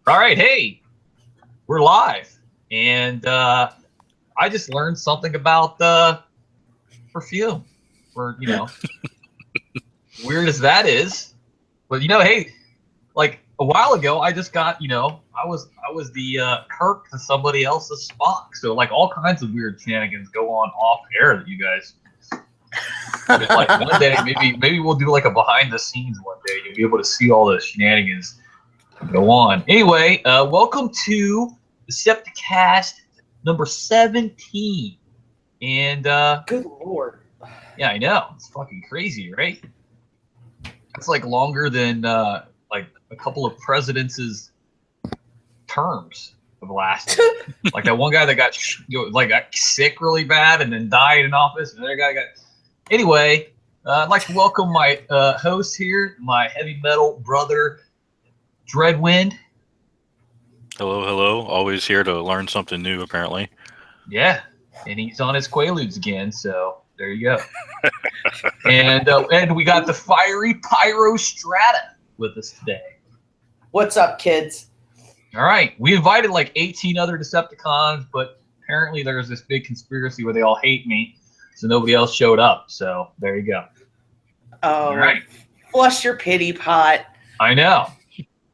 All right, hey, we're live, and I just learned something about perfume. For weird as that is, but hey, like a while ago, I just got I was the Kirk to somebody else's Spock. So like all kinds of weird shenanigans go on off air that you guys. Like one day, maybe we'll do like a behind the scenes one day. You'll be able to see all the shenanigans go on. Anyway, welcome to Decepticast number 17. And good lord. Yeah, I know. It's fucking crazy, right? It's like longer than like a couple of presidents' terms have lasted. Like that one guy that got got sick really bad and then died in office, and the other guy got. Anyway, I'd like to welcome my host here, my heavy metal brother, Dreadwind. Hello, hello. Always here to learn something new, apparently. Yeah, and he's on his Quaaludes again, so there you go. and we got the fiery Pyro Strata with us today. What's up, kids? All right, we invited like 18 other Decepticons, but apparently there's this big conspiracy where they all hate me, so nobody else showed up. So there you go. Oh, all right. Flush your pity pot. I know.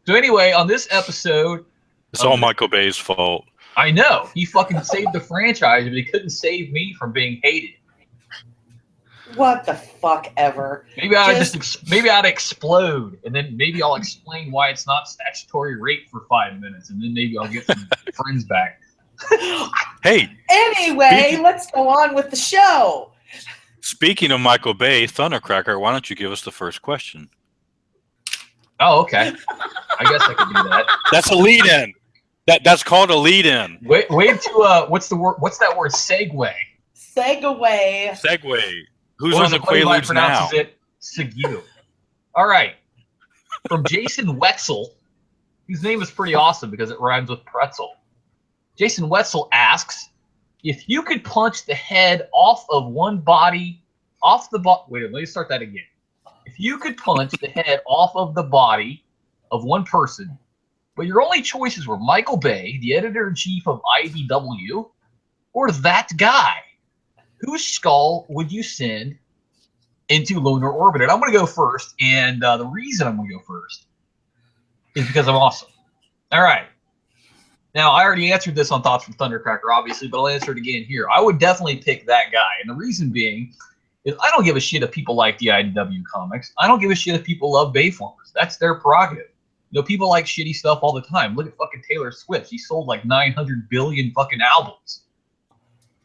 So anyway, on this episode, it's all Michael Bay's fault. I know. He fucking saved the franchise, but he couldn't save me from being hated. What the fuck ever? Maybe I'd explode, and then maybe I'll explain why it's not statutory rape for 5 minutes, and then maybe I'll get some friends back. Hey. Anyway, let's go on with the show. Speaking of Michael Bay, Thundercracker, why don't you give us the first question? Oh, okay. I guess I could do that. That's a lead-in. That's called a lead-in. Wait to what's the word? What's that word? Segue. Segue. Who's on the Quaaludes now? It Segue. All right. From Jason Wetzel, whose name is pretty awesome because it rhymes with pretzel. Jason Wetzel asks, if you could punch the head off of one body, wait, let me start that again. If you could punch the head off of the body of one person, but your only choices were Michael Bay, the editor-in-chief of IDW, or that guy, whose skull would you send into lunar orbit? And I'm going to go first, and the reason I'm going to go first is because I'm awesome. All right. Now, I already answered this on Thoughts from Thundercracker, obviously, but I'll answer it again here. I would definitely pick that guy, and the reason being is I don't give a shit if people like the IDW comics. I don't give a shit if people love Bayformers. That's their prerogative. People like shitty stuff all the time. Look at fucking Taylor Swift. She sold like 900 billion fucking albums.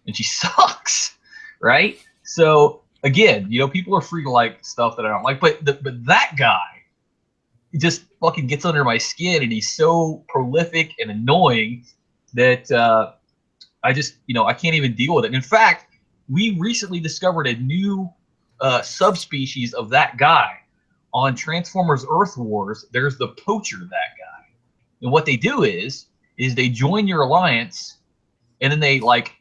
And she sucks, right? So, again, people are free to like stuff that I don't like. But that guy, he just fucking gets under my skin, and he's so prolific and annoying that I just, I can't even deal with it. In fact, we recently discovered a new subspecies of that guy. On Transformers Earth Wars, there's the poacher, that guy. And what they do is they join your alliance, and then they like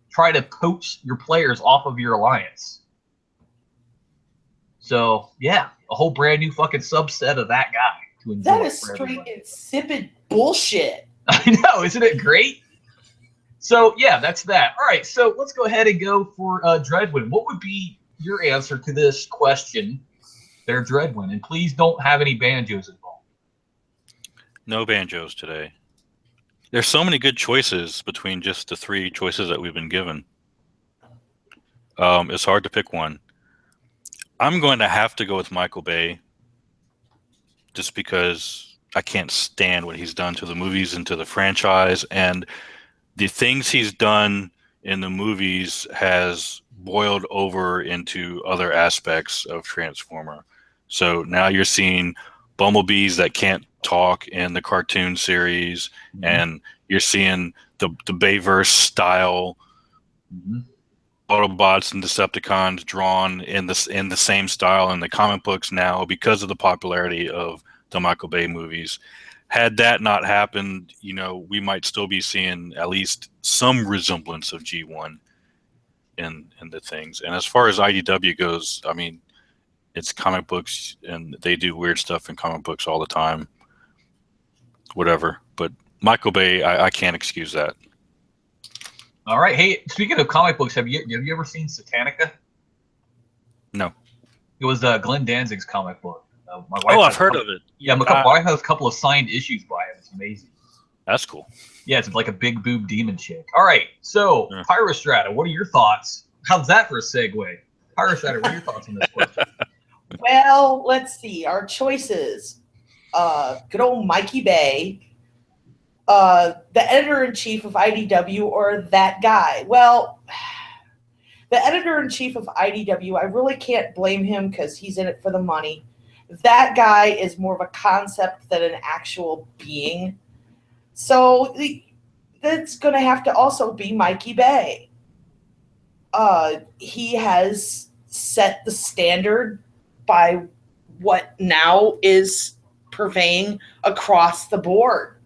try to poach your players off of your alliance. So yeah, a whole brand new fucking subset of that guy to enjoy. That is straight insipid bullshit. I know, isn't it great? So yeah, that's that. All right, so let's go ahead and go for Dreadwind. What would be your answer to this question? Their Dreadwind, and please don't have any banjos involved. No banjos today. There's so many good choices between just the three choices that we've been given. It's hard to pick one. I'm going to have to go with Michael Bay, just because I can't stand what he's done to the movies and to the franchise, and the things he's done in the movies has boiled over into other aspects of Transformer. So now you're seeing bumblebees that can't talk in the cartoon series, and you're seeing the Bayverse style Autobots and Decepticons drawn in the same style in the comic books now because of the popularity of the Michael Bay movies. Had that not happened, we might still be seeing at least some resemblance of G1 in the things. And as far as IDW goes, I mean, it's comic books, and they do weird stuff in comic books all the time. whatever. But Michael Bay, I can't excuse that. All right. Hey, speaking of comic books, have you ever seen Satanica? No. It was Glenn Danzig's comic book. My wife I've heard of it. Yeah, my wife has a couple of signed issues by it. It's amazing. That's cool. Yeah, it's like a big boob demon chick. All right, so Pyrostrata, what are your thoughts? How's that for a segue? Pyrostrata, what are your thoughts on this question? Well, let's see. Our choices. Good old Mikey Bay, the editor-in-chief of IDW, or that guy. Well, the editor-in-chief of IDW, I really can't blame him because he's in it for the money. That guy is more of a concept than an actual being. So that's going to have to also be Mikey Bay. He has set the standard by what now is purveying across the board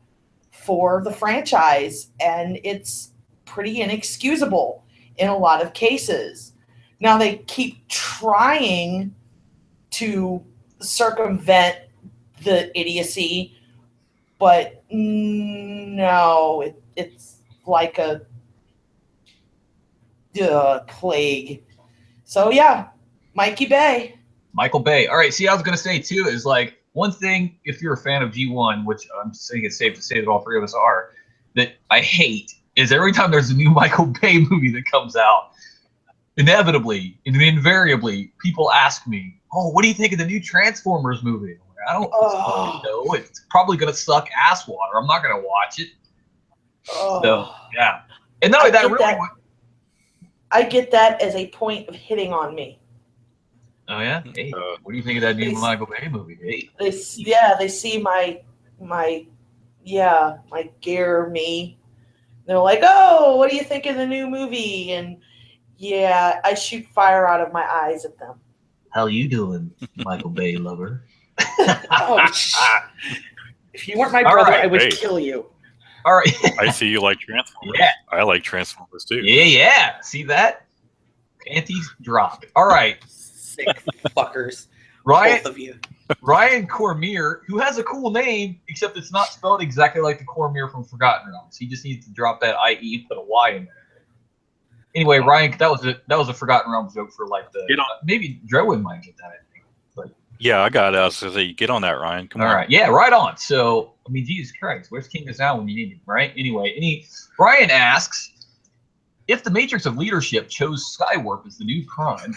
for the franchise, and it's pretty inexcusable in a lot of cases. Now they keep trying to circumvent the idiocy, but no, it's like a plague. So yeah, Mikey Bay. Michael Bay. All right, see, I was going to say, too, is like one thing, if you're a fan of G1, which I'm saying it's safe to say that all three of us are, that I hate is every time there's a new Michael Bay movie that comes out, inevitably, invariably, people ask me, oh, what do you think of the new Transformers movie? I don't know. It's probably going to suck ass water. I'm not going to watch it. So, yeah. And not only that, really. I get that as a point of hitting on me. Oh, yeah? Hey, what do you think of that new Michael Bay movie? Hey. They see my gear me. They're like, oh, what do you think of the new movie? And yeah, I shoot fire out of my eyes at them. How you doing, Michael Bay lover? If you weren't my brother, I would kill you. All right. I see you like Transformers. Yeah. I like Transformers too. Yeah. See that? Panties drop. All right. Sick fuckers. Ryan, both of you. Ryan Cormier, who has a cool name, except it's not spelled exactly like the Cormier from Forgotten Realms. He just needs to drop that IE and put a Y in there. Anyway, Ryan, that was a Forgotten Realms joke for like the maybe Dreadwood might get that, I think. But yeah, I got it. I was gonna say, get on that, Ryan. Come on. All right, yeah, right on. So I mean, Jesus Christ, where's King of Sound when you need him, right? Anyway, Ryan asks, if the Matrix of Leadership chose Skywarp as the new prime,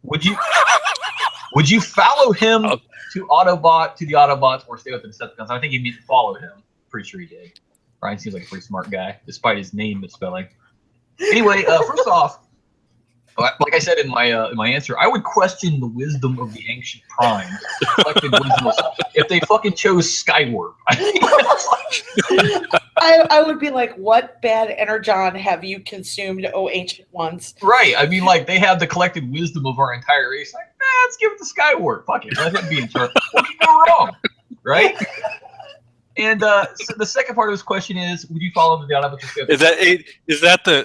would you follow him to the Autobots, or stay with the Decepticons? I think he meant to follow him. Pretty sure he did. Ryan seems like a pretty smart guy, despite his name misspelling. Anyway, first off, like I said in my answer, I would question the wisdom of the ancient primes, collected wisdom if they fucking chose Skywarp. I would be like, what bad energon have you consumed, oh ancient ones? Right. I mean, like, they have the collected wisdom of our entire race. Like, let's give it to Skywarp. Fuck it. Let him be in charge. What can go wrong? Right? And so the second part of this question is: would you follow the Autobots?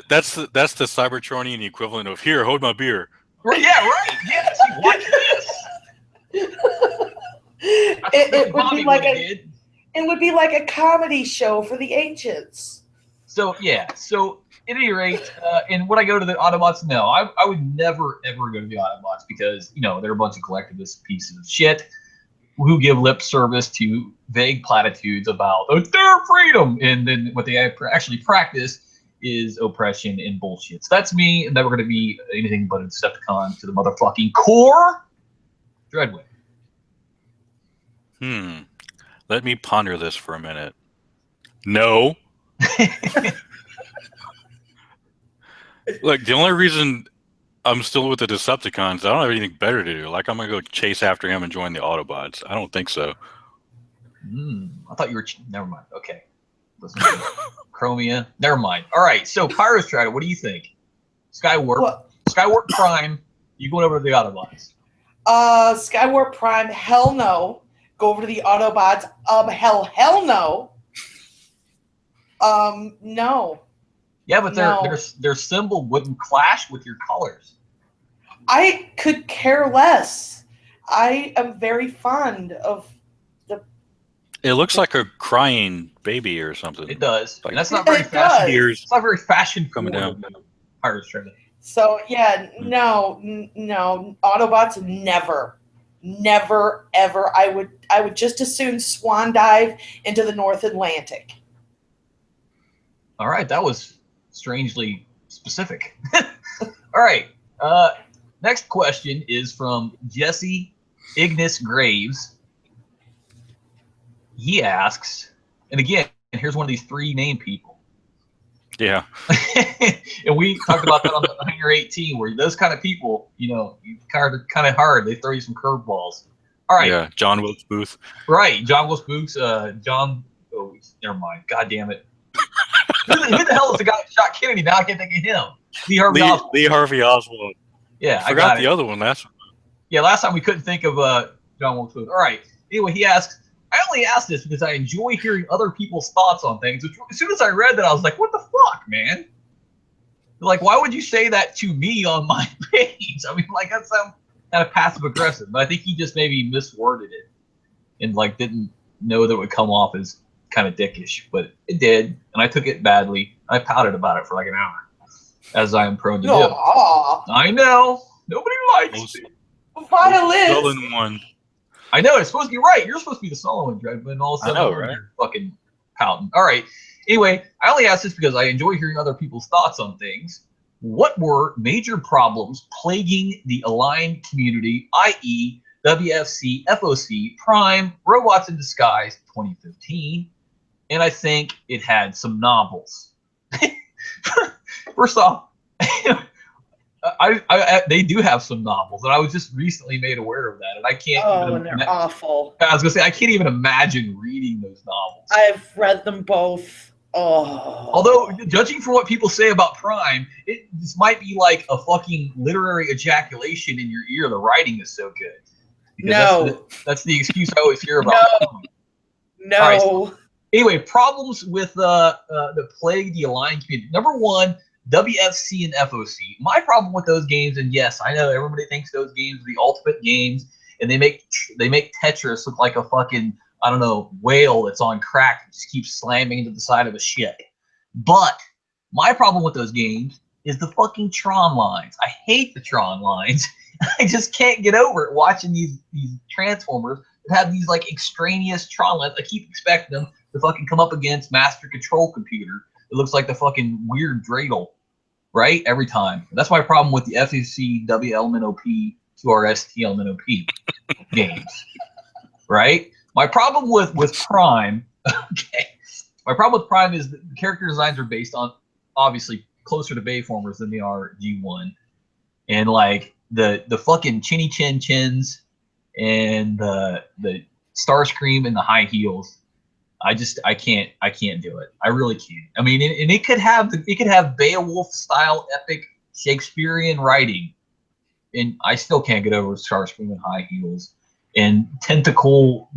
That's the Cybertronian equivalent of here, hold my beer. Right, yeah, right. Yes, watch this. It would be like a comedy show for the ancients. So yeah. So at any rate, and would I go to the Autobots? No, I would never ever go to the Autobots because they're a bunch of collectivist pieces of shit who give lip service to vague platitudes about their freedom, and then what they actually practice is oppression and bullshit. So that's me, and never going to be anything but a Decepticon to the motherfucking core. Dreadwood. Let me ponder this for a minute. No. Look, the only reason I'm still with the Decepticons, I don't have anything better to do. Like, I'm going to go chase after him and join the Autobots. I don't think so. I thought you were... Never mind. Okay. Listen to Chromia. Never mind. All right. So, Pyrostrata, what do you think? Skywarp Prime, you going over to the Autobots? Skywarp Prime, hell no. Go over to the Autobots. Hell no. No. Yeah, but their symbol wouldn't clash with your colors. I could care less. I am very fond of the It looks like a crying baby or something. It does. Like, And that's not very It fashion. does. Tears It's not very fashion coming forward. down. Pirates Treasure. So yeah, no, Autobots never, ever. I would just as soon swan dive into the North Atlantic. All right, that was strangely specific. All right, next question is from Jesse Ignis Graves. He asks, and again, here's one of these 3 named people. Yeah. And we talked about that on the Hangar 18, where those kind of people, you kind of hard. They throw you some curveballs. All right. Yeah, John Wilkes Booth. Right, John Wilkes Booth. John. Oh, never mind. God damn it. Who the hell is the guy that shot Kennedy? Now I can't think of him. Lee Harvey Oswald. Yeah, I forgot the other one. Yeah, last time we couldn't think of John Wilkes Booth. All right. Anyway, he asks, I only asked this because I enjoy hearing other people's thoughts on things. Which, as soon as I read that, I was like, what the fuck, man? Like, why would you say that to me on my page? I mean, like, that's kind of passive aggressive. But I think he just maybe misworded it and like didn't know that it would come off as kind of dickish. But it did, and I took it badly. I pouted about it for like an hour, as I am prone to do. I know. Nobody likes me. Violence. One. I know, it's supposed to be right. You're supposed to be the solo one, Dred, but all of a sudden you're fucking pouting. All right. Anyway, I only asked this because I enjoy hearing other people's thoughts on things. What were major problems plaguing the Aligned community, i.e., WFC, FOC, Prime, Robots in Disguise 2015? And I think it had some novels. First off, they do have some novels, and I was just recently made aware of that, and I can't. And they're awful. I was gonna say I can't even imagine reading those novels. I've read them both. Oh. Although, judging from what people say about Prime, this might be like a fucking literary ejaculation in your ear. The writing is so good. No, that's the excuse I always hear about. No. Right, so, anyway, problems with the plague the Aligned community. Number one. WFC and FOC. My problem with those games, and yes, I know everybody thinks those games are the ultimate games, and they make Tetris look like a fucking, I don't know, whale that's on crack that just keeps slamming into the side of a ship. But my problem with those games is the fucking Tron lines. I hate the Tron lines. I just can't get over it watching these Transformers that have these like extraneous Tron lines. I keep expecting them to fucking come up against Master Control Computer. It looks like the fucking weird dreidel. Right? Every time. That's my problem with the FEC, WLMNOP, QRS, TLMNOP games. Right? My problem with Prime, okay. My problem with Prime is that the character designs are based on, obviously, closer to Bayformers than they are G1. And, like, the fucking chinny chin chins and the Starscream and the high heels. I can't do it. I really can't. I mean, and it could have Beowulf style epic Shakespearean writing, and I still can't get over Starscream and high heels and betentacled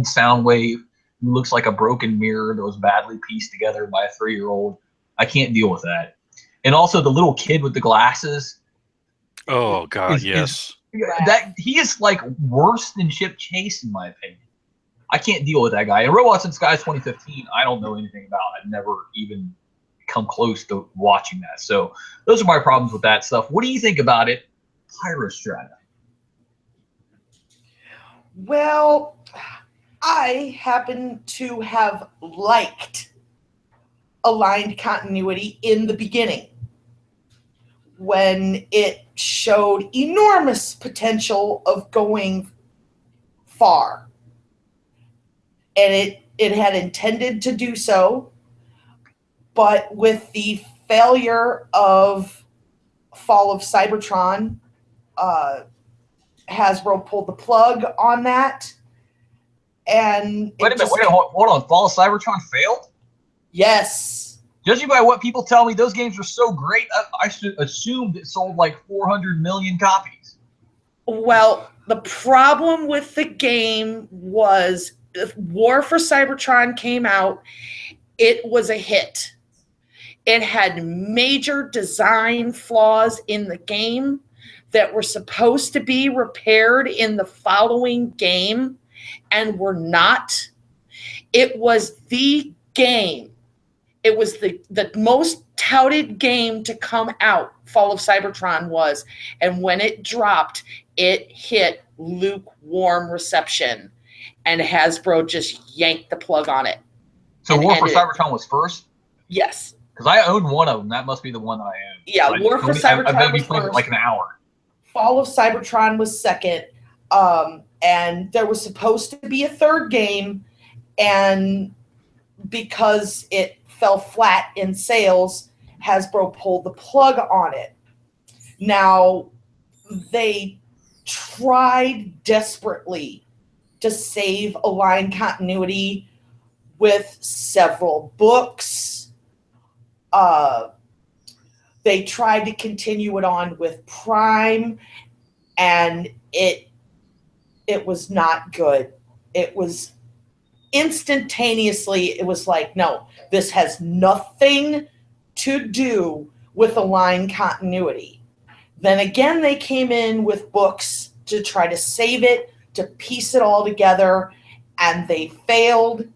Soundwave who looks like a broken mirror that was badly pieced together by a 3-year-old. I can't deal with that. And also the little kid with the glasses. Oh God, yes. That he is like worse than Chip Chase in my opinion. I can't deal with that guy. And Robots in Disguise 2015, I don't know anything about. I've never even come close to watching that. So those are my problems with that stuff. What do you think about it, Pyrostrata? Well, I happen to have liked Aligned continuity in the beginning when it showed enormous potential of going far. And it had intended to do so, but with the failure of Fall of Cybertron, Hasbro pulled the plug on that. And wait a minute, hold on. Fall of Cybertron failed? Yes. Judging by what people tell me, those games are so great, I should assume it sold like 400 million copies. Well, the problem with the game was War for Cybertron came out, it was a hit. It had major design flaws in the game that were supposed to be repaired in the following game and were not. It was the game. It was the most touted game to come out, Fall of Cybertron was. And when it dropped, it hit lukewarm reception. And Hasbro just yanked the plug on it. So War for Cybertron was first? Yes. Because I own one of them. That must be the one that I own. Yeah, so War for Cybertron was first. Like an hour. Fall of Cybertron was second. And there was supposed to be a third game. And because it fell flat in sales, Hasbro pulled the plug on it. Now, they tried desperately to save a line continuity with several books. They tried to continue it on with Prime, and it was not good. It was instantaneously, it was like, no, this has nothing to do with a line continuity. Then again, they came in with books to try to save it, to piece it all together, and they failed.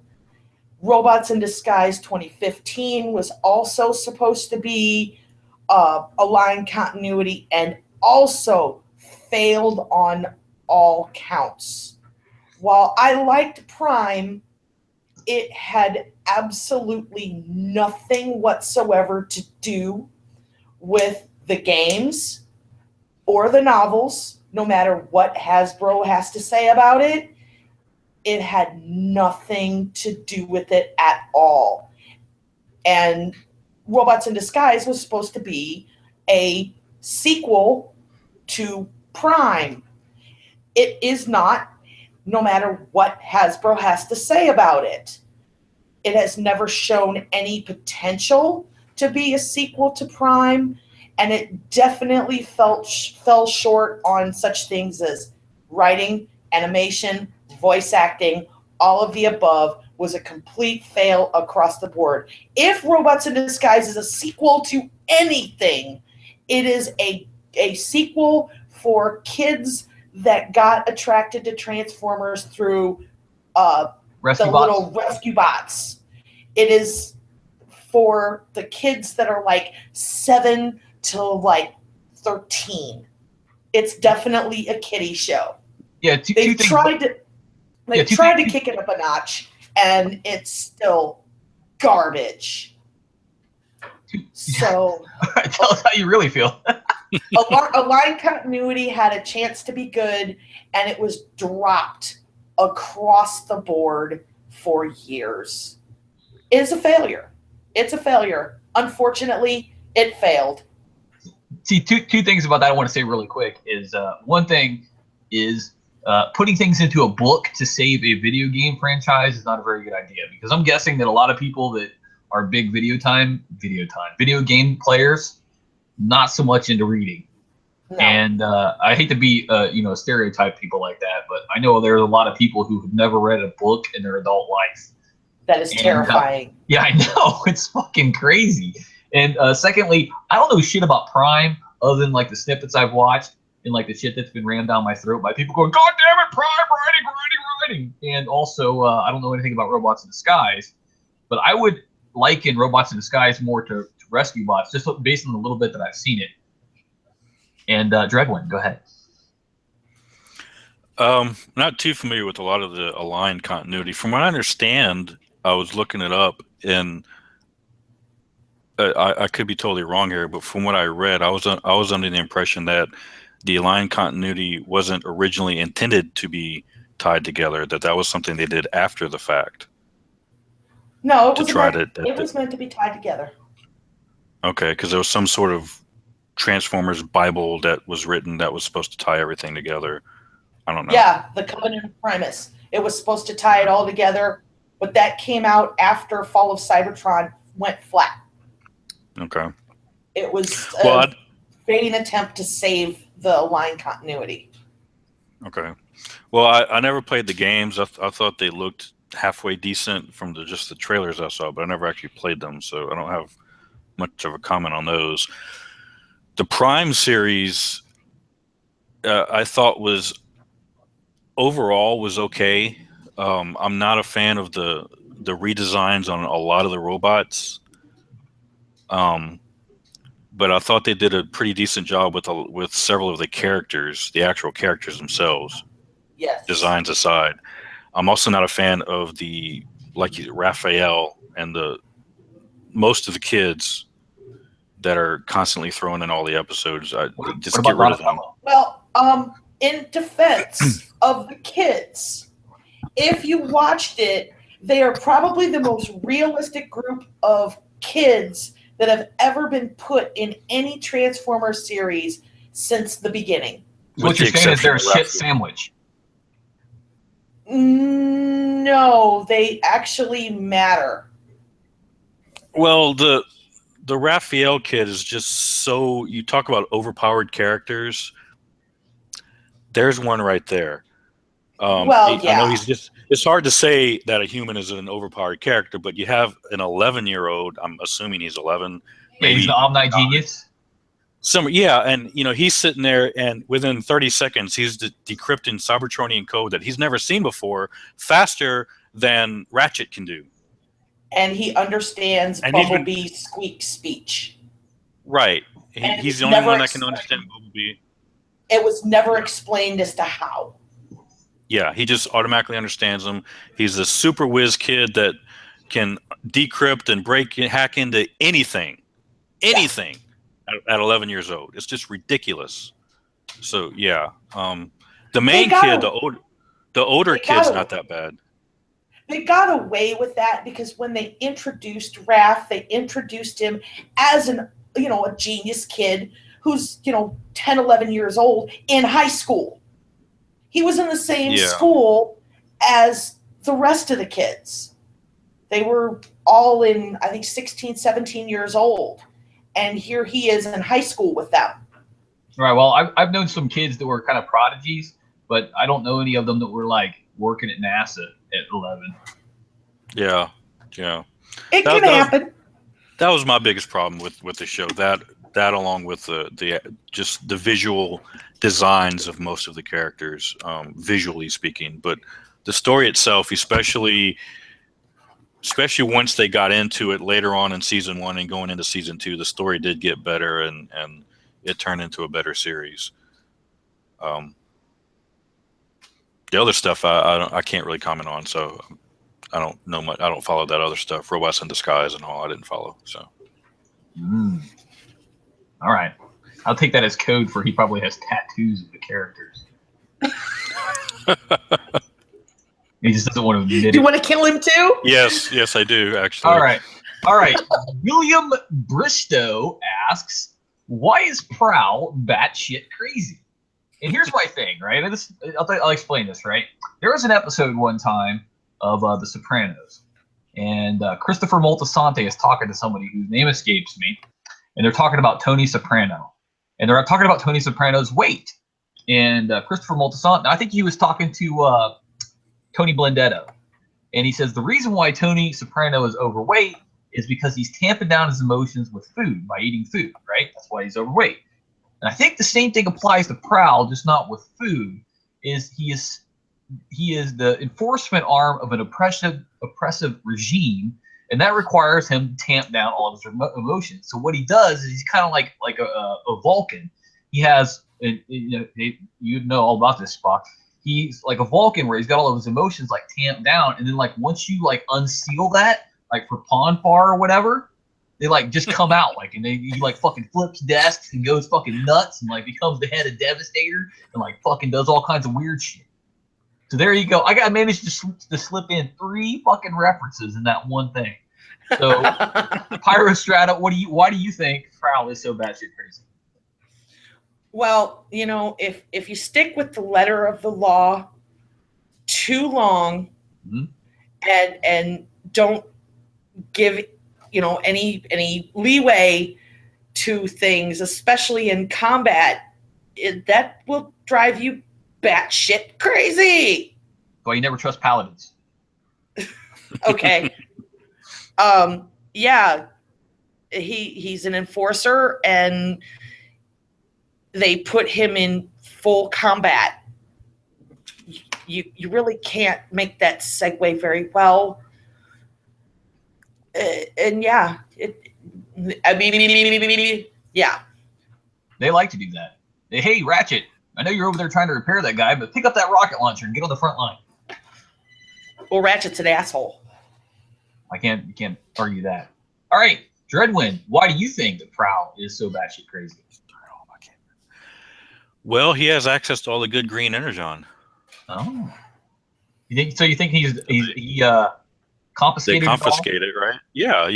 Robots in Disguise 2015 was also supposed to be a line continuity and also failed on all counts. While I liked Prime, it had absolutely nothing whatsoever to do with the games or the novels, no matter what Hasbro has to say about it. It had nothing to do with it at all. And Robots in Disguise was supposed to be a sequel to Prime. It is not, no matter what Hasbro has to say about it. It has never shown any potential to be a sequel to Prime, and it definitely fell short on such things as writing, animation, voice acting. All of the above was a complete fail across the board. If Robots in Disguise is a sequel to anything, it is a sequel for kids that got attracted to Transformers through little rescue bots. It is for the kids that are like 7 to like 13. It's definitely a kiddie show. Yeah, they tried to kick it up a notch, and it's still garbage. So tell us how you really feel. a line continuity had a chance to be good, and it was dropped across the board for years. It is a failure. It's a failure. Unfortunately, it failed. See, two things about that I want to say really quick is one thing is putting things into a book to save a video game franchise is not a very good idea, because I'm guessing that a lot of people that are big video game players, not so much into reading. No. And I hate to be stereotype people like that, but I know there's a lot of people who have never read a book in their adult life. That is terrifying. Yeah, I know. It's fucking crazy. And secondly, I don't know shit about Prime other than like the snippets I've watched and like the shit that's been rammed down my throat by people going, God damn it, Prime, writing. And also, I don't know anything about Robots in Disguise, but I would liken Robots in Disguise more to Rescue Bots, just based on the little bit that I've seen it. And Dregwin, go ahead. Not too familiar with a lot of the aligned continuity. From what I understand, I was looking it up, and I could be totally wrong here, but from what I read, I was under the impression that the aligned continuity wasn't originally intended to be tied together. That was something they did after the fact. No, it was meant to be tied together. Okay, because there was some sort of Transformers Bible that was written that was supposed to tie everything together. I don't know. Yeah, the Covenant Primus. It was supposed to tie it all together, but that came out after Fall of Cybertron went flat. Okay. It was a vain attempt to save the line continuity. Okay. Well, I never played the games. I thought they looked halfway decent from just the trailers I saw, but I never actually played them, so I don't have much of a comment on those. The Prime series, I thought was overall okay. I'm not a fan of the the redesigns on a lot of the robots. But I thought they did a pretty decent job with several of the characters, the actual characters themselves. Yes. Designs aside, I'm also not a fan of the Raphael and most of the kids that are constantly thrown in all the episodes. Just get rid of them. Well, in defense of the kids, if you watched it, they are probably the most realistic group of kids that have ever been put in any Transformers series since the beginning. So what you're saying is they're a shit sandwich. No, they actually matter. Well, the Raphael kid is just so, you talk about overpowered characters. There's one right there. Yeah. I know it's hard to say that a human is an overpowered character, but you have an 11-year-old, I'm assuming he's 11. Yeah, he's the Omni genius. And he's sitting there, and within 30 seconds, he's decrypting Cybertronian code that he's never seen before, faster than Ratchet can do. And he understands Bumblebee's squeak speech. Right. He's the only one that can understand Bumblebee. It was never explained as to how. Yeah, he just automatically understands them. He's a super whiz kid that can decrypt and hack into anything at 11 years old. It's just ridiculous. So yeah, the main kid, the older kid's not that bad. They got away with that because when they introduced Raph, they introduced him as a genius kid who's 10, 11 years old in high school. He was in the same school as the rest of the kids. They were all in, I think, 16, 17 years old. And here he is in high school with them. Right. Well, I've known some kids that were kind of prodigies, but I don't know any of them that were like working at NASA at 11. Yeah. It can happen. That was my biggest problem with the show. That along with the visual designs of most of the characters, visually speaking, but the story itself, especially once they got into it later on in season 1 and going into season 2, the story did get better and it turned into a better series. The other stuff I can't really comment on, so I don't know much. I don't follow that other stuff, Robots in Disguise and all. I didn't follow. So. All right. I'll take that as code for he probably has tattoos of the characters. He just doesn't want to admit it. Do you want to kill him too? Yes, I do, actually. All right. William Bristow asks, why is Prowl batshit crazy? And here's my thing, right? I'll explain this, right? There was an episode one time of The Sopranos, and Christopher Moltisanti is talking to somebody whose name escapes me, and they're talking about Tony Soprano. And they're talking about Tony Soprano's weight. And Christopher Moltisanti, I think he was talking to Tony Blendetto. And he says the reason why Tony Soprano is overweight is because he's tamping down his emotions with food, by eating food, right? That's why he's overweight. And I think the same thing applies to Prowl, just not with food, is he is the enforcement arm of an oppressive regime, and that requires him to tamp down all of his emotions. So what he does is he's kind of like a Vulcan. He has, you know all about this, Spock. He's like a Vulcan where he's got all of his emotions like tamped down, and then like once you like unseal that, like for Ponfar or whatever, they like just come out like, and he like fucking flips desks and goes fucking nuts and like becomes the head of Devastator and like fucking does all kinds of weird shit. So there you go. I managed to slip in 3 fucking references in that one thing. So Pyrostrata, why do you think Prowl is so batshit crazy? Well, if you stick with the letter of the law too long, and don't give any leeway to things, especially in combat, that will drive you batshit crazy. Well, you never trust paladins. Okay. Yeah, he's an enforcer, and they put him in full combat. You really can't make that segue very well. and yeah, I mean, yeah. They like to do that. Hey, Ratchet, I know you're over there trying to repair that guy, but pick up that rocket launcher and get on the front line. Well, Ratchet's an asshole. You can't argue that. All right, Dreadwind, why do you think that Prowl is so batshit crazy? Well, he has access to all the good green energon. Oh. You think he confiscated They confiscate it, right? Yeah,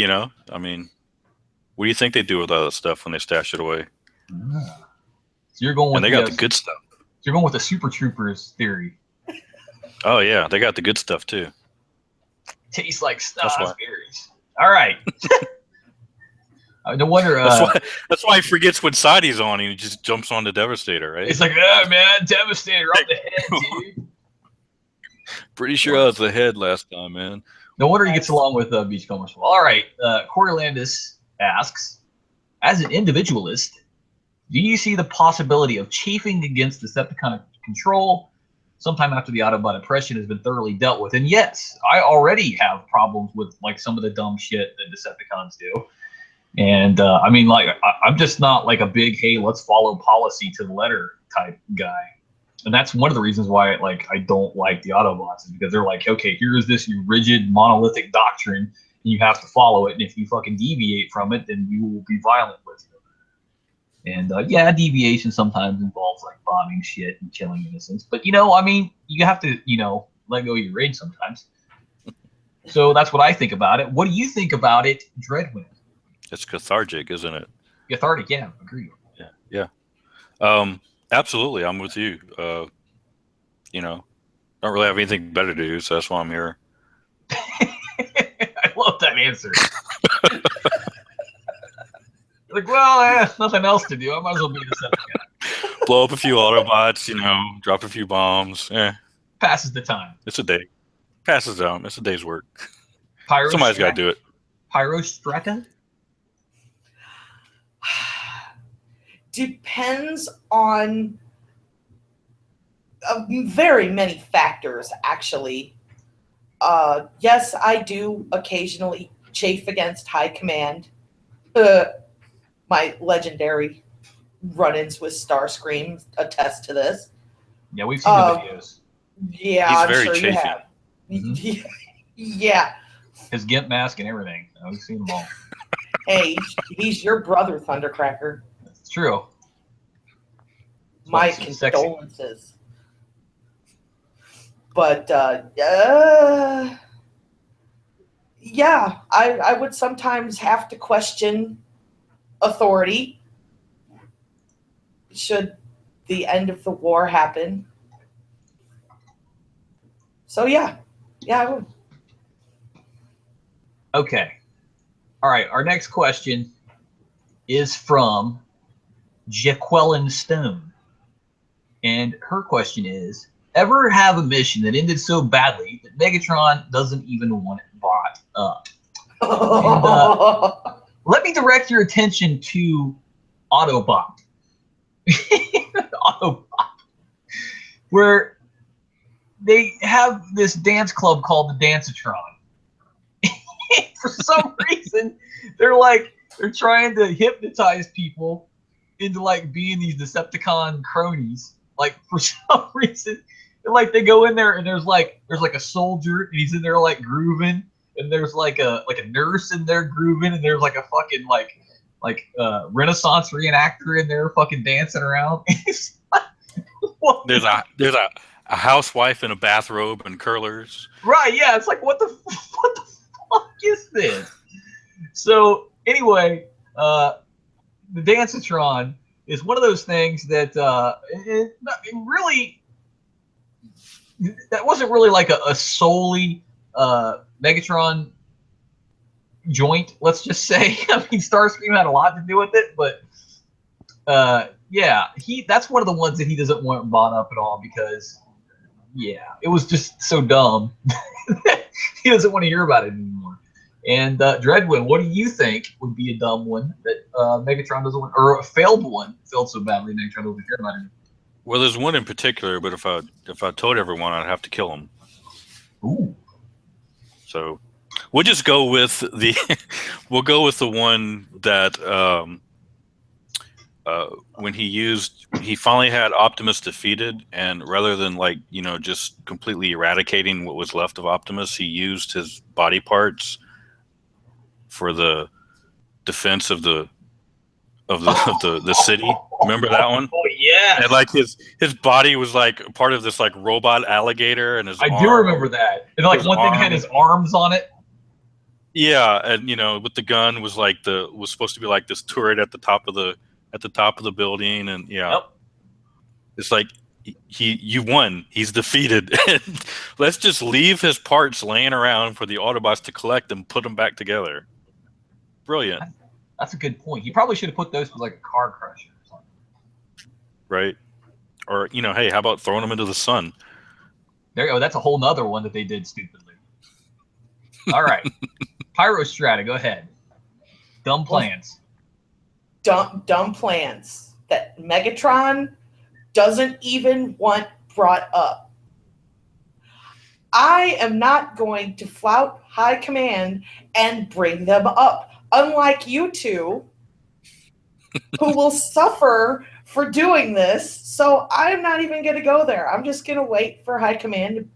I mean, what do you think they do with all that stuff when they stash it away? Ah. So you're going with they got the good stuff. So you're going with the Super Troopers theory. Oh yeah, they got the good stuff too. Tastes like berries. All right. No wonder. That's why he forgets what side he's on. He just jumps on the Devastator, right? It's like, oh man, Devastator up the head, dude. Pretty sure I was the head last time, man. No wonder he gets along with Beachcombers. All right. Corey Landis asks, as an individualist, do you see the possibility of chafing against Decepticon control sometime after the Autobot oppression has been thoroughly dealt with? And yes, I already have problems with like some of the dumb shit that Decepticons do. And I mean, like, I'm just not like a big, hey, let's follow policy to the letter type guy. And that's one of the reasons why I don't like the Autobots, is because they're like, okay, here's this rigid monolithic doctrine, and you have to follow it. And if you fucking deviate from it, then you will be violent with you. And yeah, deviation sometimes involves like bombing shit and killing innocents. But I mean, you have to, let go of your rage sometimes. So that's what I think about it. What do you think about it, Dreadwind? It's cathartic, isn't it? Cathartic, yeah, agree. Yeah. Absolutely, I'm with you. Don't really have anything better to do, so that's why I'm here. I love that answer. Like, well, nothing else to do. I might as well be the Decepticon. Blow up a few Autobots, drop a few bombs. Passes the time. It's a day. Passes time. It's a day's work. Somebody's got to do it. Pyrostreka? Depends on very many factors, actually. Yes, I do occasionally chafe against high command. My legendary run-ins with Starscream attest to this. Yeah, we've seen the videos. Yeah, He's I'm very sure chafing. you have. Mm-hmm. Yeah. His gimp mask and everything. We've seen them all. Hey, he's your brother, Thundercracker. That's true. My Sexy. condolences. But yeah, I would sometimes have to question authority should the end of the war happen. So yeah, I would. Okay. All right. Our next question is from Jaqueline Stone. And her question is, ever have a mission that ended so badly that Megatron doesn't even want it bought up? And, let me direct your attention to Autobot. Autobot. Where they have this dance club called the Dancetron. For some reason, they're trying to hypnotize people into like being these Decepticon cronies. Like for some reason, they go in there and there's like a soldier and he's in there like grooving, and there's like a nurse in there grooving, and there's like a fucking like Renaissance reenactor in there fucking dancing around. There's a housewife in a bathrobe and curlers. Right? Yeah. It's like what the fuck is this? So anyway, the Dancetron is one of those things that that wasn't really like a solely Megatron joint, let's just say. I mean, Starscream had a lot to do with it, but yeah, that's one of the ones that he doesn't want bought up at all, because yeah, it was just so dumb. He doesn't want to hear about it anymore. And Dreadwind, what do you think would be a dumb one that Megatron doesn't want, or a failed one, failed so badly Megatron doesn't hear about it? Well, there's one in particular, but if I told everyone, I'd have to kill him. Ooh. So We'll just go with we'll go with the one that when he finally had Optimus defeated, and rather than just completely eradicating what was left of Optimus, he used his body parts for the defense of the city. Remember that one? Oh yeah. And his body was like part of this robot alligator, and his I do remember that. And one thing had his arms on it. Yeah, and with the gun was was supposed to be like this turret at the top of the building, and Yep. It's like you won. He's defeated. Let's just leave his parts laying around for the Autobots to collect and put them back together. Brilliant. That's a good point. He probably should have put those with a car crusher or something. Right. Or hey, how about throwing them into the sun? There you go. That's a whole nother one that they did stupidly. All right. Pyrostrata, go ahead. Dumb plans. Dumb plans that Megatron doesn't even want brought up. I am not going to flout High Command and bring them up, unlike you two, who will suffer for doing this. So I'm not even going to go there. I'm just going to wait for High Command to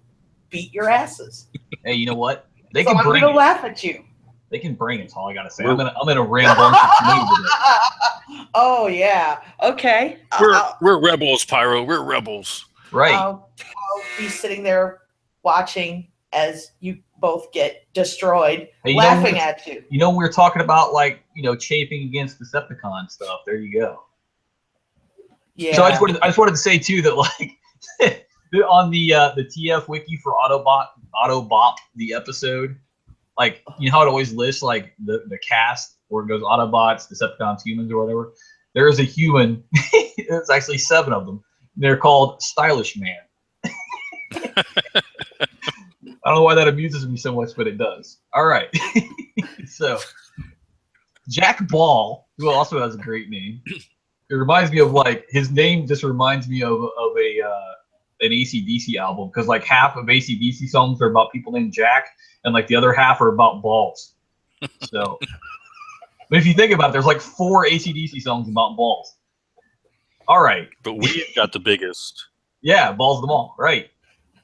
beat your asses. Hey, you know what? They so can I'm bring going to it. laugh at you. They can bring it. That's all I gotta say. I'm gonna rambunctious move with it. Oh yeah. Okay. We're rebels, Pyro. We're rebels. Right. I'll be sitting there watching as you both get destroyed, Hey, laughing at you. You know, we were talking about chafing against Decepticon stuff. There you go. Yeah. So I just wanted to say too that on the TF wiki for Autobot the episode. How it always lists the cast where it goes Autobots, Decepticons, humans, or whatever. There is a human. It's actually 7 of them. They're called Stylish Man. I don't know why that amuses me so much, but it does. All right. So Jack Ball, who also has a great name. It reminds me of his name just reminds me of an AC/DC album, because half of AC/DC songs are about people named Jack, and the other half are about balls. So, but if you think about it, there's 4 AC/DC songs about balls. All right. But we've got the biggest. Yeah, balls them all. Right.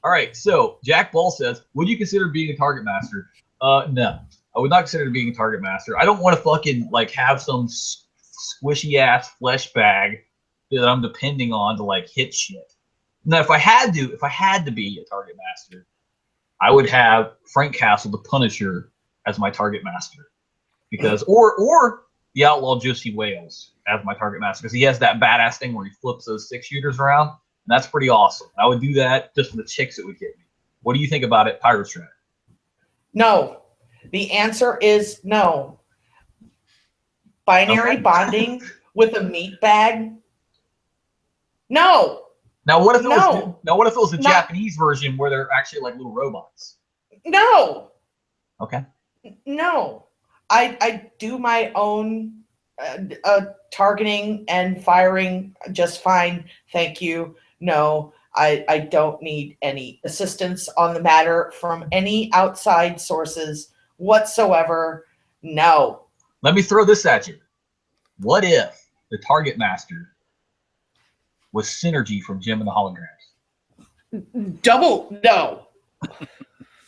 All right. So Jack Ball says, would you consider being a target master? No, I would not consider being a target master. I don't want to fucking have some squishy ass flesh bag that I'm depending on to hit shit. Now, if I had to be a target master, I would have Frank Castle, the Punisher, as my target master, because or the outlaw Josie Wales as my target master, because he has that badass thing where he flips those 6-shooters around, and that's pretty awesome. I would do that just for the chicks it would get me. What do you think about it, Pyrostrat? No. The answer is no. Binary bonding with a meat bag? No. Now what if it was a Japanese version where they're actually little robots? No. Okay. No. I do my own targeting and firing just fine. Thank you. No, I don't need any assistance on the matter from any outside sources whatsoever. No. Let me throw this at you. What if the target master was Synergy from Jim and the Holograms? Double no.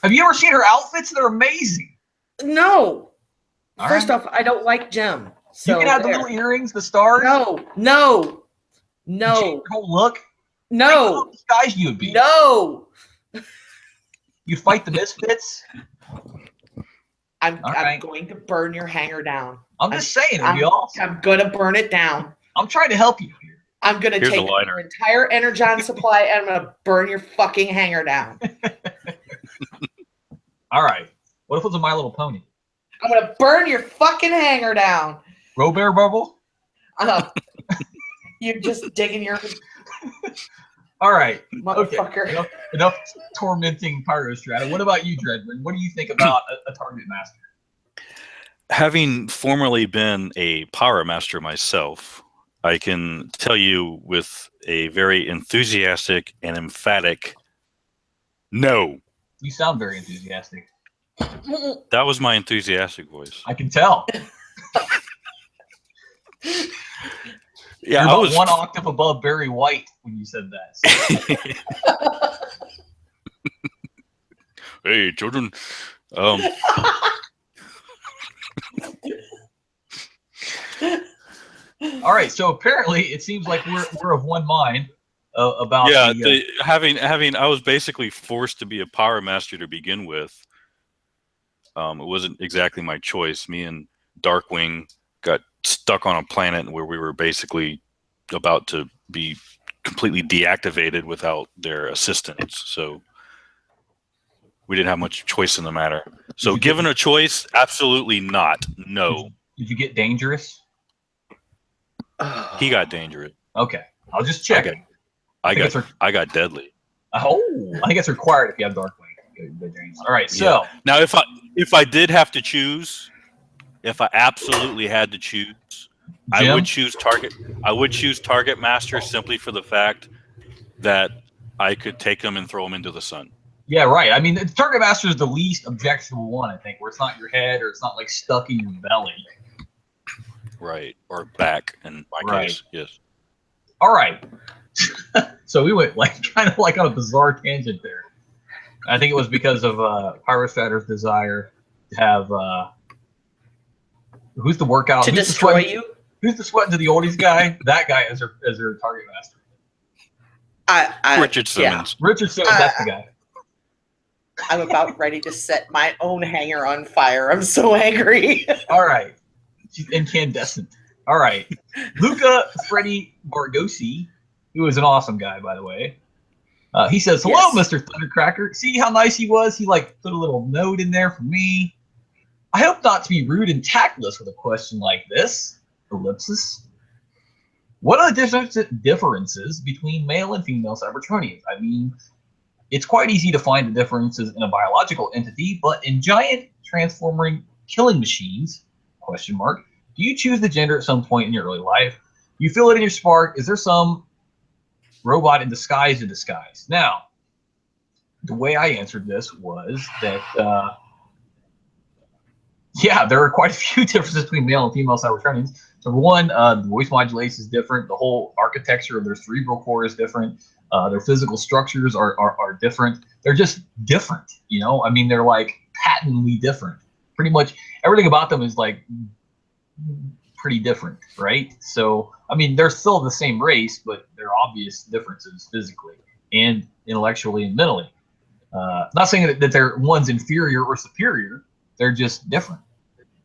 Have you ever seen her outfits? They're amazing. No. All First right. off, I don't like Jim. So you can have the little earrings, the stars. No. Your whole look. No. Think how disguised you would be. No. You'd fight the Misfits. I'm going to burn your hangar down. I'm just saying, it'd be awesome. I'm going to burn it down. I'm trying to help you here. I'm going to take your entire Energon supply and I'm going to burn your fucking hangar down. All right. What if it was a My Little Pony? I'm going to burn your fucking hangar down. Robert Bubble? You're just digging your... All right. Motherfucker. Okay. Enough tormenting Pyrostrata. What about you, Dreadman? What do you think about a target master? Having formerly been a Power Master myself, I can tell you with a very enthusiastic and emphatic no. You sound very enthusiastic. That was my enthusiastic voice. I can tell. Yeah, You're I about was. one octave above Barry White when you said that. Hey, children. All right, so apparently it seems like we're of one mind about Yeah, the. having I was basically forced to be a Power Master to begin with. It wasn't exactly my choice. Me and Darkwing got stuck on a planet where we were basically about to be completely deactivated without their assistance. So we didn't have much choice in the matter. So given a choice, absolutely not. No. Did you get dangerous? He got dangerous. Okay, I'll just check it. I got deadly. Oh, I think it's required if you have Darkwing. All right, so now if I did have to choose, if I absolutely had to choose, Jim? I would choose Target Master simply for the fact that I could take him and throw him into the sun. Yeah, right. I mean, the Target Master is the least objectionable one, I think, where it's not your head or it's not like stuck in your belly. Right, or back in my case, yes. All right. So we went kind of on a bizarre tangent there. I think it was because of Pyrostrator's desire to have who's the workout to destroy you. Who's the sweating to the oldies guy? That guy as her Target Master. Richard Simmons. Yeah. Richard Simmons, that's the guy. I'm about ready to set my own hanger on fire. I'm so angry. All right. She's incandescent. All right. Luca Freddy Bargosi, who is an awesome guy, by the way. He says, hello, yes. Mr. Thundercracker. See how nice he was? He put a little note in there for me. I hope not to be rude and tactless with a question like this. Ellipsis. What are the differences between male and female Cybertronians? I mean, it's quite easy to find the differences in a biological entity, but in giant transforming killing machines, ? Do you choose the gender at some point in your early life? You feel it in your spark. Is there some robot in disguise? Now, the way I answered this was that, there are quite a few differences between male and female Cybertronians. Number one, the voice modulation is different. The whole architecture of their cerebral core is different. Their physical structures are different. They're just different, I mean, they're patently different. Pretty much everything about them is pretty different, right? So, I mean, they're still the same race, but there are obvious differences physically and intellectually and mentally. Not saying that they're one's inferior or superior. They're just different,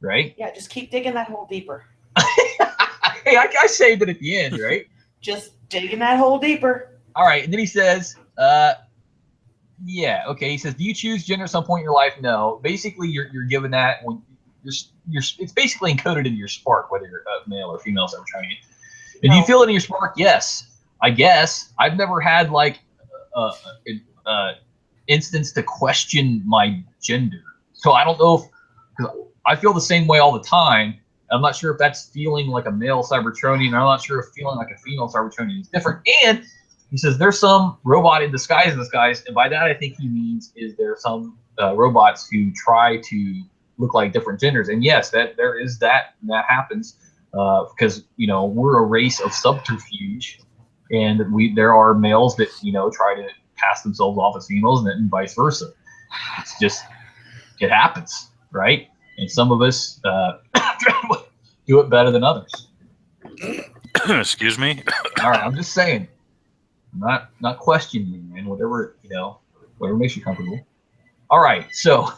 right? Yeah, just keep digging that hole deeper. Hey, I saved it at the end, right? Just digging that hole deeper. All right, and then he says, okay. He says, do you choose gender at some point in your life? No. Basically, you're given that when it's basically encoded in your spark, whether you're a male or female Cybertronian. And do you feel it in your spark? Yes, I guess. I've never had instance to question my gender, so I don't know because I feel the same way all the time. I'm not sure if that's feeling like a male Cybertronian. I'm not sure if feeling like a female Cybertronian is different. And he says there's some robot in disguise, and by that I think he means is there some robots who try to look like different genders. And yes, that there is that happens because we're a race of subterfuge, and there are males that try to pass themselves off as females, and vice versa. It's just it happens, right? And some of us do it better than others. Excuse me. All right, I'm just saying. I'm not questioning, man. Whatever makes you comfortable. All right, so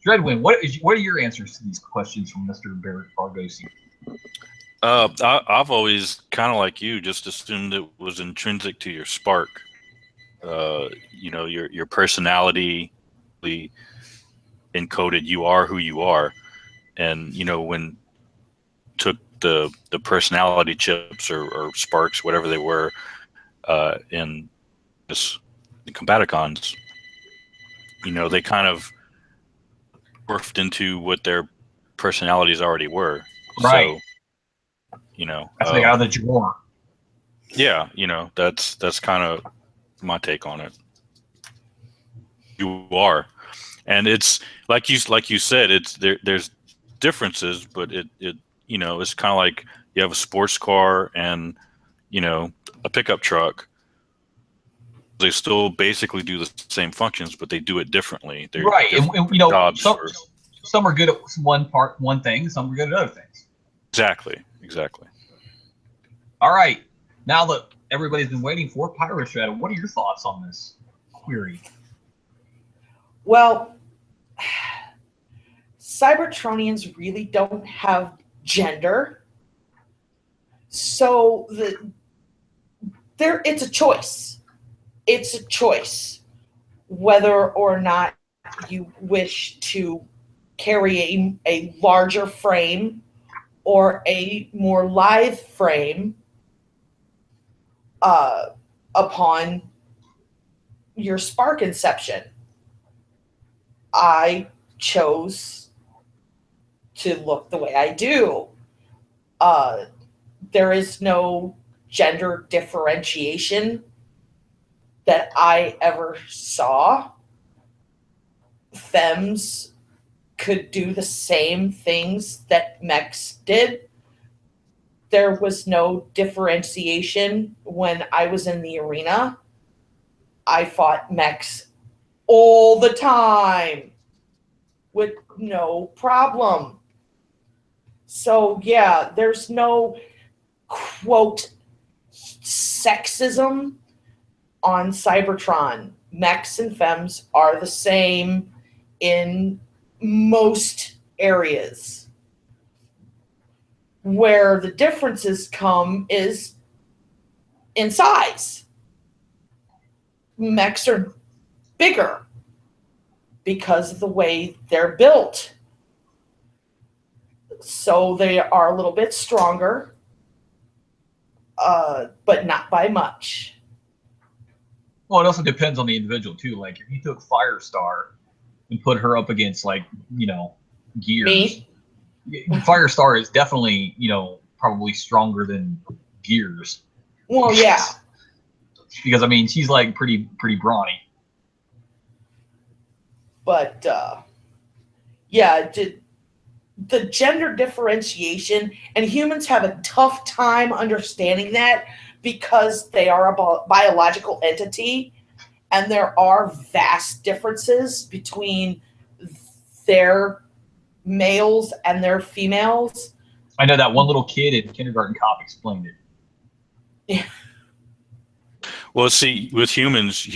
Dreadwind, what are your answers to these questions from Mr. Barrett Bargosi? I've always kind of like you, just assumed it was intrinsic to your spark. Your personality encoded. You are who you are, and when took the personality chips or sparks, whatever they were, in the Combaticons, they kind of morphed into what their personalities already were. Right. So, that's out of the drawer. Yeah, that's kind of my take on it. You are. And it's like you said, it's there's differences, but it it's kind of like you have a sports car and a pickup truck. They still basically do the same functions, but they do it differently. They're right, and jobs some are good at one thing, some are good at other things. Exactly. All right, now that everybody's been waiting for Pyro Shadow, what are your thoughts on this query? Well, Cybertronians really don't have gender, so it's a choice. It's a choice whether or not you wish to carry a larger frame or a more lithe frame upon your spark inception. I chose to look the way I do. There is no gender differentiation that I ever saw. Femmes could do the same things that mechs did. There was no differentiation when I was in the arena. I fought mechs all the time with no problem. So yeah, there's no quote sexism on Cybertron. Mechs and femmes are the same in most areas. Where the differences come is in size. Mechs are bigger because of the way they're built. So they are a little bit stronger, but not by much. Well, it also depends on the individual too. Like if you took Firestar and put her up against Gears. Me? Firestar is definitely, probably stronger than Gears. Well, yeah. Because she's like pretty brawny. But yeah, the gender differentiation, and humans have a tough time understanding that because they are a biological entity, and there are vast differences between their males and their females. I know that one little kid in Kindergarten Cop explained it. Yeah. Well, see, with humans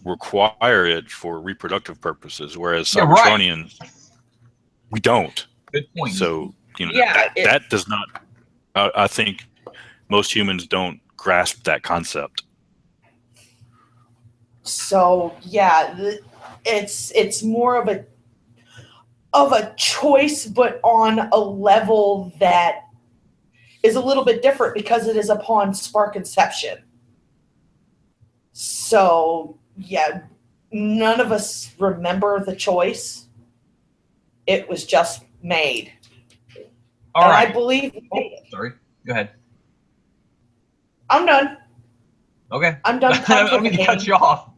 require it for reproductive purposes, whereas Cybertronians, we don't. Good point. So, that does not, I think most humans don't grasp that concept. So, yeah, it's more of a choice, but on a level that is a little bit different because it is upon spark inception. So, yeah, none of us remember the choice. It was just made. All right. I believe... sorry. Go ahead. I'm done. Okay. I'm done. I'm going to cut you off.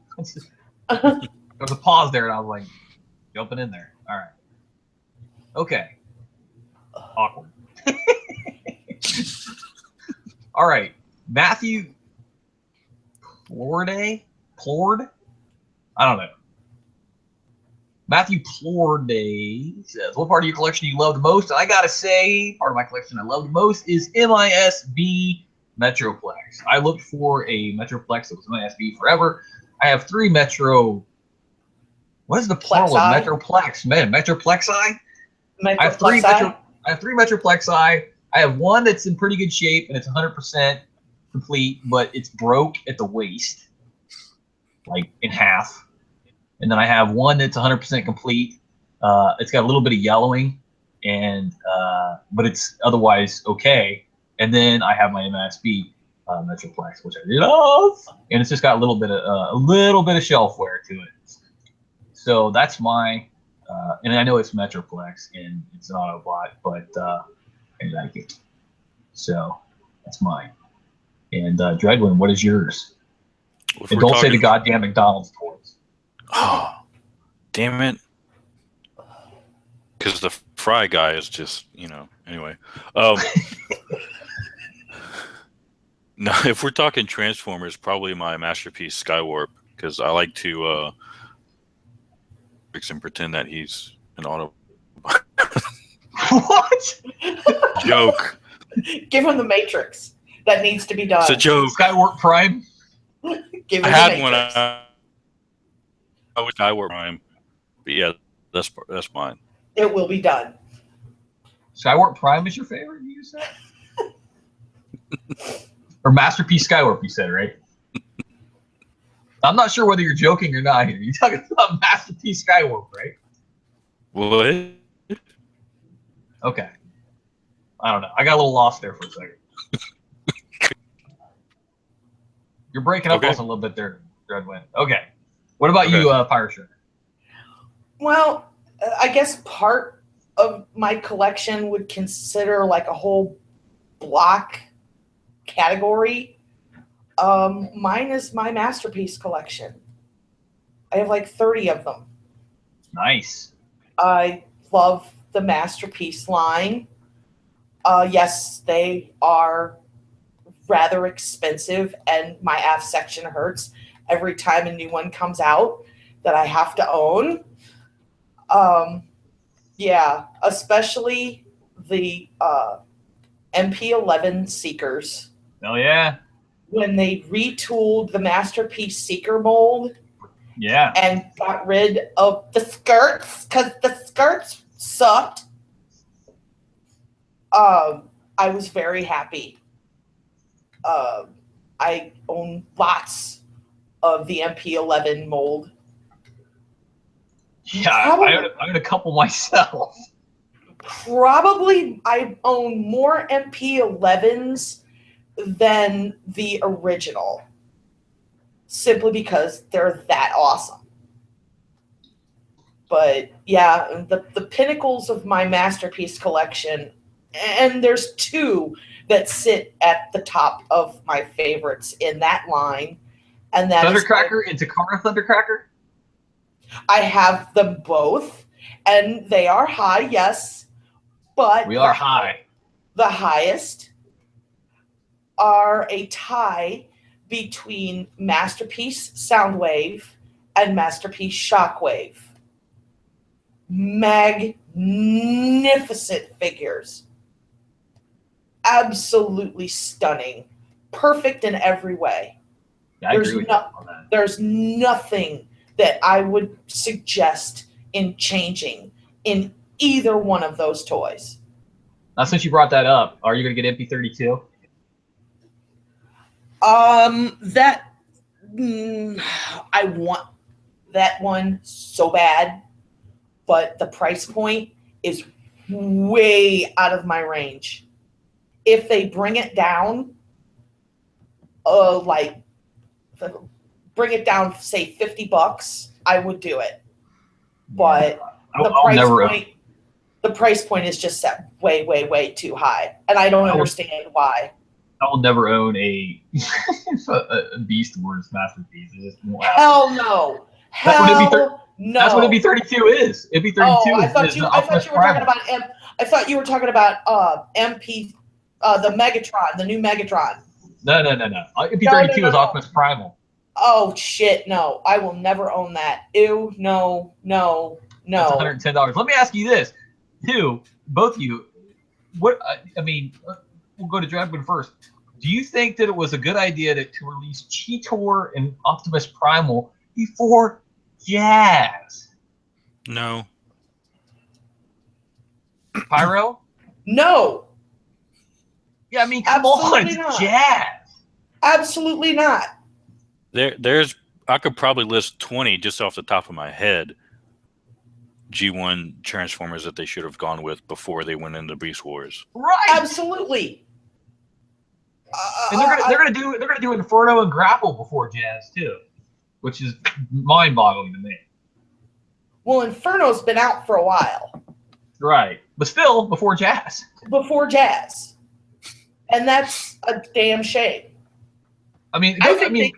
There was a pause there, and I was like, jumping in there. All right. Okay. Awkward. All right. Matthew Plord? I don't know. Matthew Plord says, what part of your collection do you love the most? And I got to say, part of my collection I love the most is MISB Metroplex. I looked for a Metroplex that was MISB forever. I have 3 Metro... What is the plural of Metroplex? Man, Metroplexi? I have 3 Metroplexi. I have one that's in pretty good shape, and it's 100% complete, but it's broke at the waist, like in half. And then I have one that's 100% complete. It's got a little bit of yellowing, but it's otherwise okay. And then I have my MSB Metroplex, which I love, and it's just got a little bit of shelf wear to it. So that's my, and I know it's Metroplex and it's an Autobot, but I like it. So that's mine. And Dreadwin, what is yours? And don't say the goddamn McDonald's toys. Oh, damn it. because the Fry guy is just, anyway. No, if we're talking Transformers, probably my masterpiece Skywarp, because I like to and pretend that he's an auto. What? Joke. Give him the Matrix. That needs to be done. It's a joke. Skywarp Prime. Give him I had the one. Matrix. I was Skywarp Prime. But yeah, that's mine. It will be done. Skywarp Prime is your favorite, you said? Or Masterpiece Skywarp, you said, right? I'm not sure whether you're joking or not here. You're talking about Masterpiece Skywarp, right? What? Okay. I don't know. I got a little lost there for a second. You're breaking up also a little bit there, Dreadwind. Okay. What about you, Pirate Shark? Well, I guess part of my collection would consider like a whole block category. Mine is my masterpiece collection. I have like 30 of them. Nice. I love the masterpiece line. Yes, they are rather expensive, and my aft section hurts every time a new one comes out that I have to own. Yeah, especially the MP11 Seekers. Oh, yeah. When they retooled the Masterpiece Seeker mold. Yeah. And got rid of the skirts, because the skirts sucked. I was very happy. I own lots of the MP11 mold. Yeah, I own a couple myself. Probably I own more MP11s than the original, simply because they're that awesome. But yeah, the pinnacles of my masterpiece collection, and there's two that sit at the top of my favorites in that line, and that Thundercracker and Takara Thundercracker? I have them both, and they are high, yes, but we are high. The highest are a tie between Masterpiece Soundwave and Masterpiece Shockwave. Magnificent figures. Absolutely stunning. Perfect in every way. Yeah, I agree with you on that. There's nothing that I would suggest in changing in either one of those toys. Now, since you brought that up, are you going to get MP32? I want that one so bad, but the price point is way out of my range. If they bring it down, bring it down, say $50, I would do it. But the price point is just set way, way, way too high, and I don't understand why. I will never own a Beast Wars masterpiece. It just won't happen. Hell no. No. That's what MP32 is. MP32 I thought you were talking about MP, the Megatron, the new Megatron. No. MP32 is Optimus Primal. Oh shit! No, I will never own that. Ew! No. That's $110. Let me ask you this, both of you. What we'll go to Dreadwood first. Do you think that it was a good idea to release Cheetor and Optimus Primal before Jazz? No. Pyro? No. Yeah, come on, it's Jazz. Absolutely not. There's I could probably list 20 just off the top of my head G1 Transformers that they should have gone with before they went into Beast Wars. Right. Absolutely. And they're gonna do Inferno and Grapple before Jazz too, which is mind-boggling to me. Well, Inferno's been out for a while. Right, but still before Jazz. Before Jazz, and that's a damn shame. I think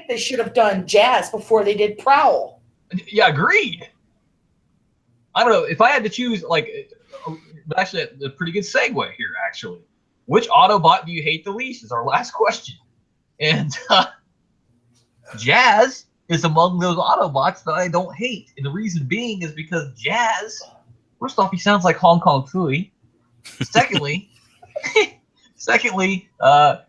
they should have done Jazz before they did Prowl. Yeah, agreed. I don't know if I had to choose. But actually, a pretty good segue here. Actually, which Autobot do you hate the least? Is our last question. And Jazz is among those Autobots that I don't hate, and the reason being is because Jazz, first off, he sounds like Hong Kong Phooey. Secondly,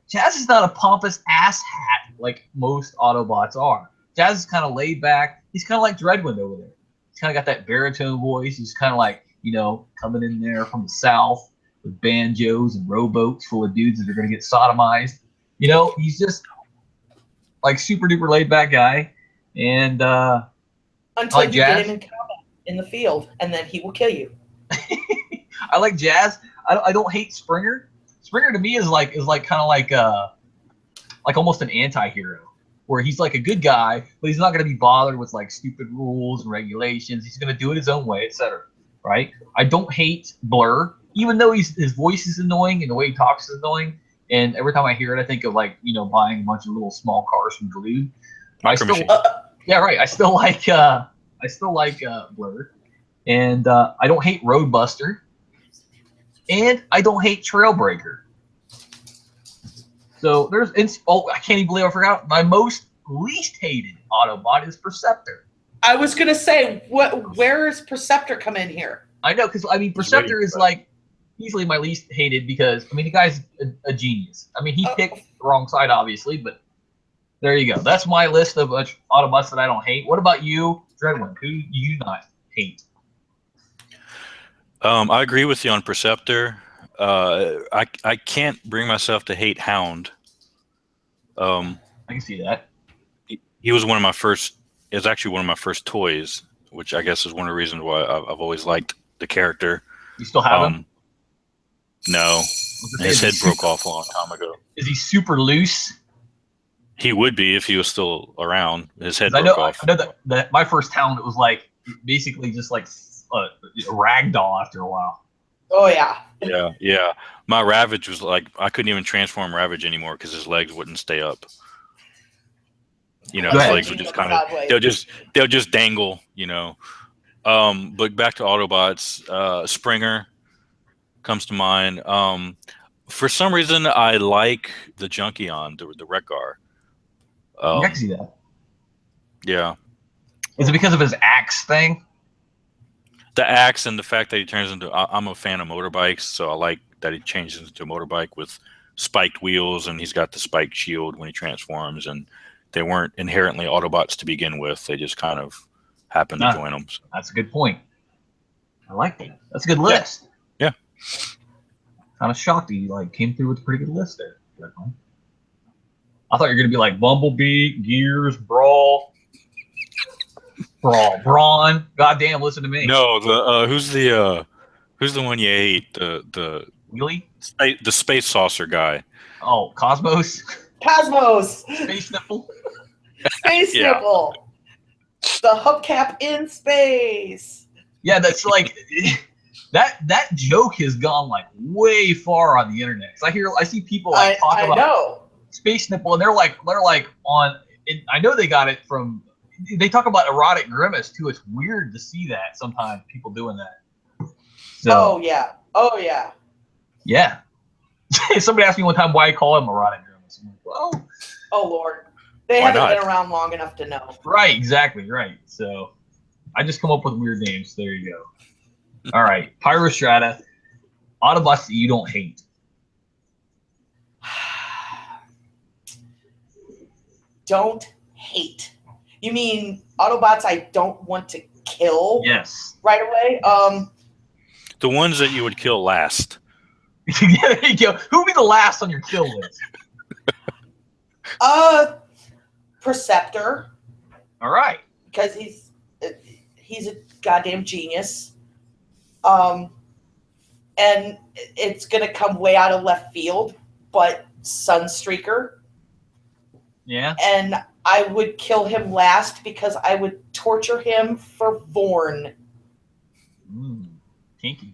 Jazz is not a pompous asshat like most Autobots are. Jazz is kind of laid back. He's kind of like Dreadwind over there. He's kind of got that baritone voice. He's kind of like, coming in there from the South with banjos and rowboats full of dudes that are going to get sodomized. He's just like super duper laid back guy. And until you get him in combat in the field, and then he will kill you. I like Jazz. I don't hate Springer. Springer to me is like kind of like almost an anti-hero, where he's like a good guy, but he's not going to be bothered with like stupid rules and regulations. He's going to do it his own way, etc. Right? I don't hate Blur, even though his voice is annoying and the way he talks is annoying. And every time I hear it, I think of buying a bunch of little small cars from Galoob. I still like Blur, and I don't hate Roadbuster, and I don't hate Trailbreaker. So I can't even believe I forgot my most least hated Autobot is Perceptor. I was gonna say, where is Perceptor come in here? I know, because Perceptor is like easily my least hated because the guy's a genius. He picked the wrong side, obviously, but there you go. That's my list of Autobots that I don't hate. What about you, Dreadwind? Who do you not hate? I agree with you on Perceptor. I can't bring myself to hate Hound. I can see that. He was one of my first. It was actually one of my first toys, which I guess is one of the reasons why I've always liked the character. You still have him? No, his head broke off a long time ago. Is he super loose? He would be if he was still around. His head broke off. I know that my first Hound, it was like basically just like a ragdoll after a while. Oh yeah. Yeah. My Ravage was like I couldn't even transform Ravage anymore because his legs wouldn't stay up. His legs would just kind of they'll just dangle. But back to Autobots, Springer comes to mind. For some reason, I like the Junkion, the Wreck-Gar. I can see that. Yeah. Is it because of his axe thing? The axe and the fact that he turns into. I'm a fan of motorbikes, so I like that he changes into a motorbike with spiked wheels, and he's got the spiked shield when he transforms. And they weren't inherently Autobots to begin with; they just kind of happened to join them. So. That's a good point. I like that. That's a good list. Yeah. Kind of shocked he came through with a pretty good list there. I thought you were gonna be like Bumblebee, Gears, Brawn. Goddamn, listen to me. No, who's the one you hate? The Wheelie? The space saucer guy. Oh, Cosmos. Space Nipple. Space Nipple. The hubcap in space. Yeah, that's like that joke has gone way far on the internet. I see people talk about Space Nipple, and they're like on. I know they got it from. They talk about erotic grimace too. It's weird to see that sometimes people doing that. So, Oh yeah. Yeah. Somebody asked me one time why I call him erotic grimace. I'm like, well. Oh Lord, they haven't been around long enough to know. Right. Exactly. Right. So, I just come up with weird names. There you go. All right, Pyrostrata, Autobots that you don't hate. Don't hate. You mean Autobots I don't want to kill? Yes. Right away? The ones that you would kill last. Yeah, there you go. Who would be the last on your kill list? Perceptor. All right. Because he's a goddamn genius. And it's gonna come way out of left field, but Sunstreaker. Yeah. And I would kill him last because I would torture him for Vorn. Kinky.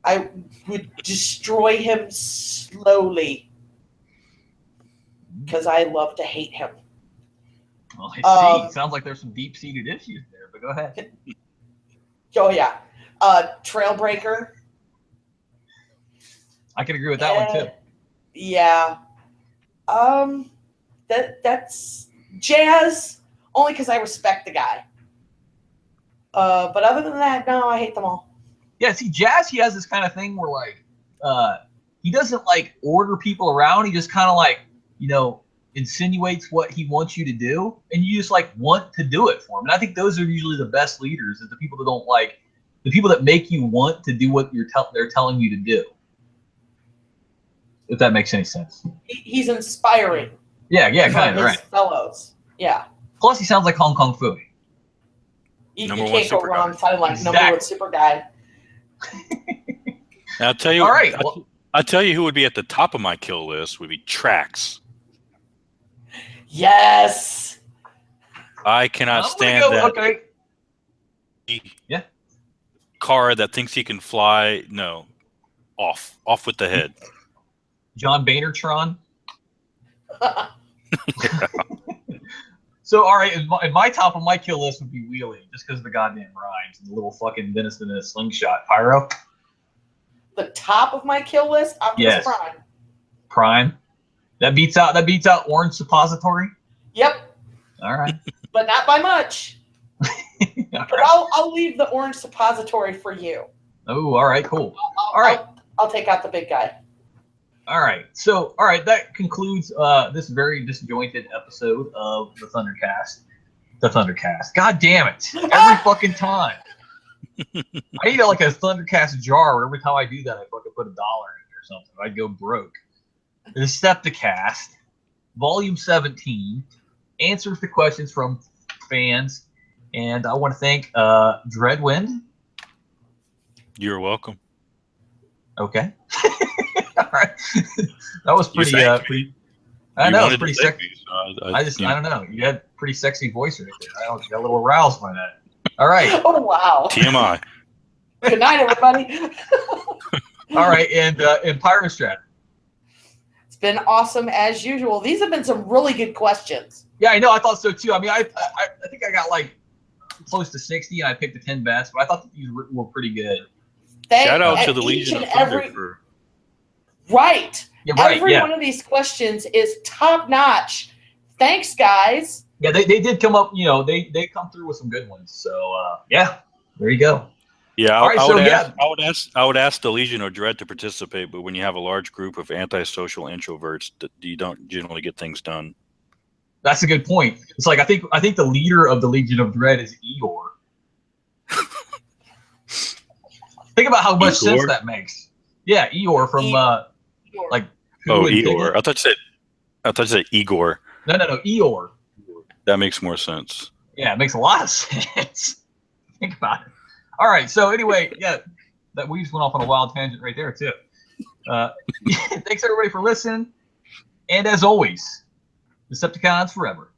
I would destroy him slowly because I love to hate him. Well, I see. Sounds like there's some deep-seated issues there, but go ahead. Oh, yeah. Trailbreaker. I can agree with that one too. Yeah. That's Jazz, only because I respect the guy. But other than that, no, I hate them all. Yeah, see, Jazz, he has this kind of thing where like he doesn't like order people around. He just kind of like, you know, insinuates what he wants you to do, and you just like want to do it for him. And I think those are usually the best leaders, is the people that don't like, the people that make you want to do what they're telling you to do. If that makes any sense. He's inspiring. Yeah, kind of, right. Fellows. Yeah. Plus, he sounds like Hong Kong Phooey. You can't go wrong sounding like exactly. number one super guy. I'll tell you. All right. I'll tell you who would be at the top of my kill list would be Trax. Yes. I cannot stand that. Okay. Yeah. Car that thinks he can fly. No. Off with the head. John Boehnertron. So, all right, in my top of my kill list would be Wheelie, just because of the goddamn rhymes and the little fucking venison in a slingshot. Pyro. The top of my kill list, Optimus Prime. Prime. That beats out Orange Suppository. Yep. All right. But not by much. But I'll leave the Orange Suppository for you. Oh, all right, cool. All right. I'll take out the big guy. All right. So, all right, that concludes this very disjointed episode of the Thundercast. The Thundercast. God damn it. Every fucking time. I need like a Thundercast jar where every time I do that, I fucking put $1 in it or something. I'd go broke. The Decepticast, Volume 17, answers the questions from fans. And I want to thank Dreadwind. You're welcome. Okay. All right. That was pretty. I know, it's pretty sexy. I don't know. You had a pretty sexy voice right there. I got a little aroused by that. All right. Oh wow. TMI. Good night, everybody. All right, and Pyrostrat. It's been awesome as usual. These have been some really good questions. Yeah, I know. I thought so too. I mean, I think I got like close to 60, and I picked the 10 best, but I thought that these were pretty good. Shout out to the Legion of Thunder for. Right. Yeah, right. Every one of these questions is top notch. Thanks, guys. Yeah, they did come up. You know, they come through with some good ones. So yeah, there you go. Yeah, I would ask the Legion of Dread to participate, but when you have a large group of antisocial introverts, you don't generally get things done. That's a good point. It's like I think the leader of the Legion of Dread is Eeyore. Think about how much sense that makes. Yeah, Eeyore from like. Eeyore. I thought you said Igor. No, Eeyore. That makes more sense. Yeah, it makes a lot of sense. Think about it. All right. So anyway, yeah, that we just went off on a wild tangent right there too. Thanks everybody for listening, and as always, Decepticons forever.